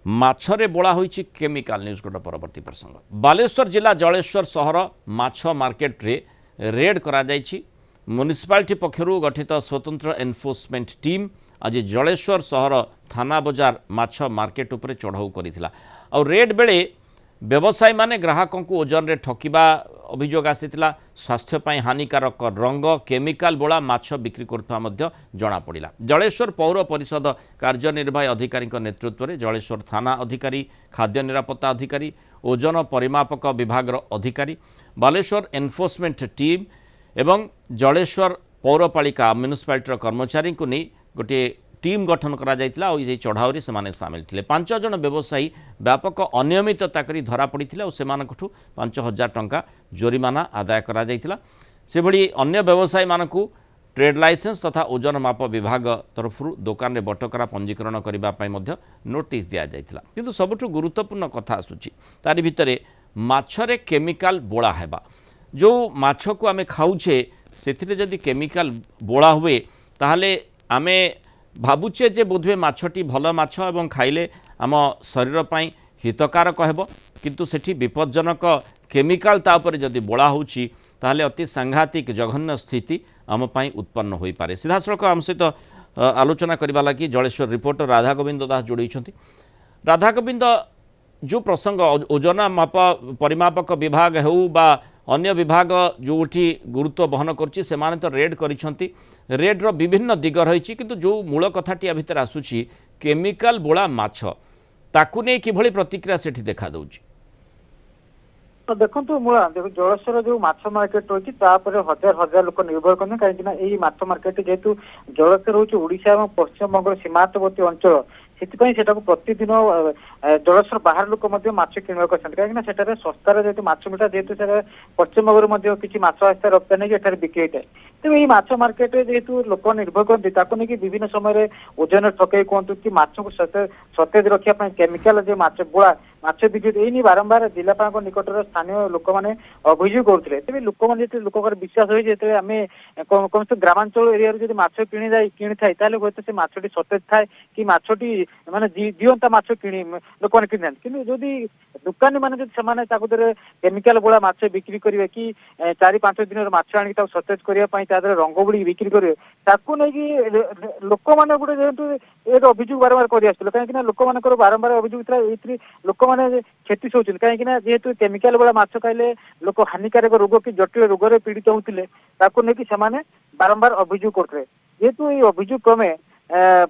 ମାଛରେ ବୋଳା ହୋଇଛି କେମିକାଲ ନ୍ୟୁଜ୍ ଗୋଟେ ପରବର୍ତ୍ତୀ ପ୍ରସଙ୍ଗ। ବାଲେଶ୍ୱର ଜିଲ୍ଲା ଜଳେଶ୍ୱର ସହର ମାଛ ମାର୍କେଟରେ ରେଡ୍ କରାଯାଇଛି। ମ୍ୟୁନିସିପାଲିଟି ପକ୍ଷରୁ ଗଠିତ ସ୍ୱତନ୍ତ୍ର ଏନଫୋର୍ସମେଣ୍ଟ ଟିମ୍ ଆଜି ଜଳେଶ୍ୱର ସହର ଥାନା ବଜାର ମାଛ ମାର୍କେଟ ଉପରେ ଚଢ଼ଉ କରିଥିଲା। ଆଉ ରେଡ୍ ବେಳೆ ବ୍ୟବସାୟୀ ମାନେ ଗ୍ରାହକଙ୍କୁ ଓଜନରେ ଠକିବା ଅଭିଯୋଗ ଆସିଥିଲା। ସ୍ୱାସ୍ଥ୍ୟ ପାଇଁ ହାନିକାରକ ରଙ୍ଗ କେମିକାଲ ବୋଳା ମାଛ ବିକ୍ରି କରୁଥିବା ମଧ୍ୟ ଜଣାପଡ଼ିଲା। ଜଳେଶ୍ୱର ପୌର ପରିଷଦ କାର୍ଯ୍ୟନିର୍ବାହୀ ଅଧିକାରୀଙ୍କ ନେତୃତ୍ୱରେ ଜଳେଶ୍ୱର ଥାନା ଅଧିକାରୀ, ଖାଦ୍ୟ ନିରାପତ୍ତା ଅଧିକାରୀ, ଓଜନ ପରିମାପକ ବିଭାଗର ଅଧିକାରୀ, ବାଲେଶ୍ୱର ଏନଫୋର୍ସମେଣ୍ଟ ଟିମ୍ ଏବଂ ଜଳେଶ୍ୱର ପୌରପାଳିକା ମ୍ୟୁନିସିପାଲିଟିର କର୍ମଚାରୀଙ୍କୁ ନେଇ ଗୋଟିଏ टीम गठन करा जायतिला और ये चढ़ाऊ से माने सामिल थे। 5 जन व्यवसायी व्यापक अनियमितता करी धरा पड़ते और से 5,000 टंका जोरिमाना आदाय करा जायतिला। से भली अन्य व्यवसायी मानकु ट्रेड लाइसेंस तथा ओजन माप विभाग तरफ दुकान में बटकरा पंजीकरण करने नोटिस दि जाइथिला। किंतु सबुठु गुरुत्वपूर्ण कथा आसुची तारि भितरे माछरे केमिकल बोला हेबा। जो माछ को आमे खाऊछे सेथिरे जदि केमिकल बोला हुए ताहले आमे भावुचे जे बोधवे माछटी भल माछ एवं खाइले आम शरीर पाई हितकारक हेब, किंतु सेठी विपज्जनक केमिकल तापर जदि बोला होची ताहले अति सांघातिक जघन्य स्थिति आम पाई उत्पन्न होई पारे। सीधासळख आम सहित आलोचना करबा लागि जलेश्वर रिपोर्टर राधा गोविंद दास जोड़ी। राधा गोविंद, जो प्रसंग ओजन माप परिमापक विभाग हेउ बा अन्य विभाग जोठी गुरुत्व बहन करछि सेमाने तो रेड करिसंती। रेड रो विभिन्न दिग रही, किंतु जो मूल कथाटी आ भितर आसुछि केमिकल बोला माछ ताकु नै किभଳି प्रतिक्रिया सेठी देखा दउछि। तो देखो मूला देखो जलेश्वर जो माछ मार्केट रही हजार हजार लोक निर्भर करते कहीं माछ मार्केट जेहेतु जलेश्वर हूँ ओडिशा और पश्चिम बंग सीमांतवर्ती अंचल से प्रतिदिन जलेश्वर बाहर लोक माछ किणवाक कहीं सस्तार जेहतु माछ मिठा जेहतु पश्चिम बंग किसी माछ आस्था रप्तानी एठार बिक्री होता है। तेज ये माछ मार्केट जेहतु लोक निर्भर करते विभिन्न समय ओजन ठकई कहतु कि माछ को सतेज रखा केमिकाल जो माछ बोला माछ बिक्री यही बारंबार जिलापाल निकटर स्थानीय लोक मैंने अभियोग करते। तेज लोक मैंने लोक विश्वास हुए आम कम से ग्रामांचल एरिया जब माछ किणी थाए हे तो से माछटी सतेज थाए कि माछटी माने जीवंता माछ किणी लोक मैंने किणी कि जदि दुकानी मैंने से केमिकाल बोला माछ बिक्री करेंगे कि 4-5 दिन माछ आनी सतेज करने रंग बुड़ी बिक्री करेंगे ताकू नहीं लोक मैंने गोटे जेहतु ये अभियोग बारंबार कर कहीं लोक मान बारंबार अभियोग था ये लोक मैंने क्षति सोचुन कहीं जेहेतु केमिकाल वाला माछ खाइले लोक हानिकारक रोग कि जटिल रोग पीड़ित होते से बारंबार अभियोग करते। जेहेतु ये अभियोग क्रमे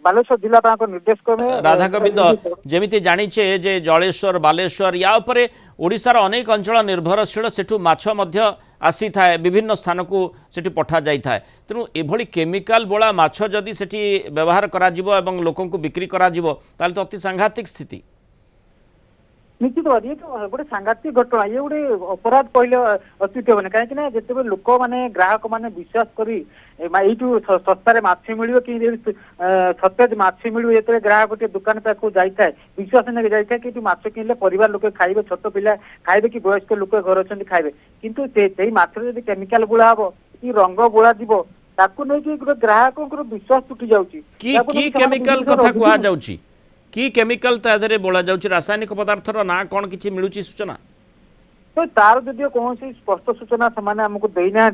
बालेश्वर जिलापाल निर्देश क्रमे राधा गोविंद जमीती जानिचे जे जलेश्वर बालेश्वर या उपरे ओडिशार अनेक अंचल निर्भरशील सेठू माछ मध्य आसी थाए विभिन्न स्थान को सेठी पठा जाई थाए। तेणु एभली केमिकाल बोला माछ जदि सेठी व्यवहार करा जिवो एवं लोकन को बिक्री करा जिवो ताले तो अति सांघातिक स्थिति। निश्चित भाव ये तो गोटे सांघातिक घटना ये गोटे अपराध कहले अत्युत हे कहीं जिते लोक मैंने ग्राहक मैंने विश्वास करी यू सस्तार माछ मिल कि सतेज माछ मिल जो ग्राहक दुकान पाक जाए विश्वास नहीं जाए कि माछ किणले परिवार लोक खाइबे छोट पिला खाइबे कि वयस्क लोक घर अच्छा खाइबे किंतु से माछ जब केमिकाल बोला हम कि रंग बोला जीव ताकू नहीं गोटे ग्राहक विश्वास टूटी जाउची कि केमिकल तादरे बोला जाउची रासायनिक पदार्थर ना कौन किछि मिलुची सूचना तो तार जदियो कौन स्पष्ट सूचना से आमको देना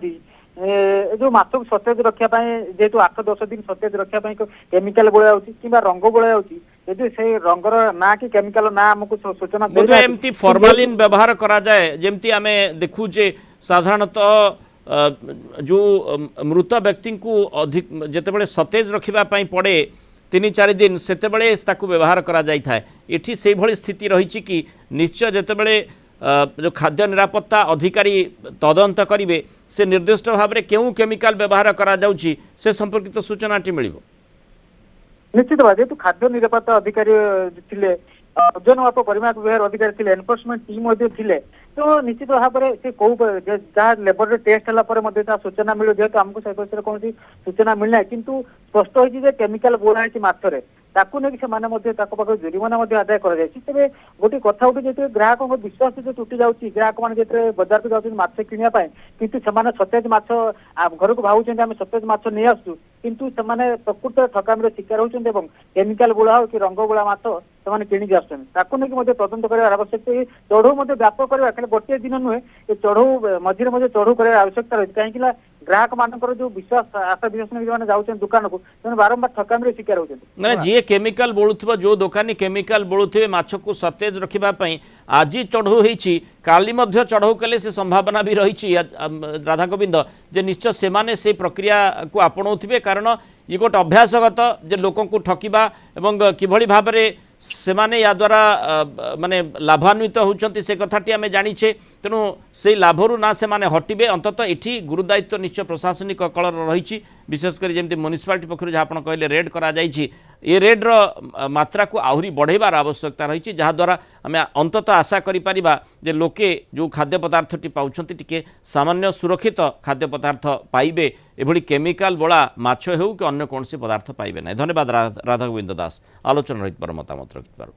जो माछ को सतेज रखापी जेहतु 8-10 दिन सतेज रखापी केमिकाल बोला कि रंग बोला यदि से रंगर ना कि केमिकाल ना आमको सूचना एमती फॉर्मालिन व्यवहार करा जाए जेमती आमे देखुचे साधारणतः जो मृत व्यक्ति को अधिक जेतेबेले सतेज रखिबा पड़े 3-4 दिन सेतेबेले ताकू व्यवहार करा जाई थाए। एठी से भली स्थिति रही कि निश्चय जेतेबेले जो खाद्य निरापत्ता अधिकारी तदंत करिवे से निर्दिष्ट भाव में केउ केमिकल व्यवहार करा जाउची से संपर्कित सूचनाटी मिलिबो। निश्चित भाव जेतु खाद्य निरापत्ता अधिकारी थिले ओजन माप परिमाप विभाग अधिकारी थिले एनफोर्समेंट टीम थिले तो निश्चित भाव में से कौ जहाँ लेबोरेटरी टेस्ट है सूचना मिले जेहतु आमको से कौन सूचना मिलना किंतु स्पष्ट हो केमिकाल बोला है माछरे ताकू नहीं से जुरिमाना आदाय कर तेज गोटे कथा उठे जो ग्राहक विश्वास जो टूटी जाऊँगी ग्राहक मैंने जो बजार को जाऊँ माछ किणापी कितु से सतेज माछ घर को भावुं आम सतेज माछ नहीं आसू किंतु से प्रकृत ठकामी शिकार होती केमिकाल बोला हो कि रंग बोला माछ ସେମାନେ କିଣିକି ଆସୁଛନ୍ତି ତାକୁ ନେଇକି ମଧ୍ୟ ତଦନ୍ତ କରିବାର ଆବଶ୍ୟକତା। ଏ ଚଢଉ ମଧ୍ୟ ବ୍ୟାପକ କରିବା ଖାଲି ଗୋଟିଏ ଦିନ ନୁହେଁ, ଏ ଚଢଉ ମଝିରେ ମଝିରେ ଚଢଉ କରିବାର ଆବଶ୍ୟକତା ରହିଛି। କାହିଁକି ନା ଗ୍ରାହକ ମାନଙ୍କର ଯୋଉ ବିଶ୍ୱାସ ଆଶା ବିଶ୍ୱାସ ନେଇକି ସେମାନେ ଯାଉଛନ୍ତି ଦୋକାନକୁ, ସେମାନେ ବାରମ୍ବାର ଠକାମିର ଶିକାର ହଉଛନ୍ତି। ମାନେ ଯିଏ କେମିକାଲ ବୋଳୁଥିବ, ଯୋଉ ଦୋକାନୀ କେମିକାଲ ବୋଳୁଥିବେ ମାଛକୁ ସତେଜ ରଖିବା ପାଇଁ, ଆଜି ଚଢ଼ଉ ହେଇଛି କାଲି ମଧ୍ୟ ଚଢ଼ଉ କଲେ ସେ ସମ୍ଭାବନା ବି ରହିଛି ରାଧାଗୋବିନ୍ଦ, ଯେ ନିଶ୍ଚୟ ସେମାନେ ସେ ପ୍ରକ୍ରିୟାକୁ ଆପଣଉଥିବେ। କାରଣ ଇଏ ଗୋଟେ ଅଭ୍ୟାସଗତ ଯେ ଲୋକଙ୍କୁ ଠକିବା ଏବଂ କିଭଳି ଭାବରେ ସେମାନେ या द्वारा माने लाभान्वित होउछंती से कथाटी आमे जानिछे। तेणु से लाभरू ना से माने हटिबे। अंततः एठी गुरुदायित्व निश्चय प्रशासनिक कल रही, विशेषकर जमी म्युनिसिपालिटी पक्ष जहाँ आप कहले रेड करा जाइछि, ये रेड्र मात्रा को आहरी बढ़ेबार आवश्यकता रही, जहाँद्वारा आम अंततः आशा करिपारिबा जे लोके जो खाद्य पदार्थटी पाउछंती टिके सामान्य सुरक्षित खाद्य पदार्थ पाइबे, एभली केमिकाल बोला माछ हेउ कि अन्य कौन पदार्थ पाइबे ना। धन्यवाद राधागोविंद दास आलोचना रही मतामत रखिबारु।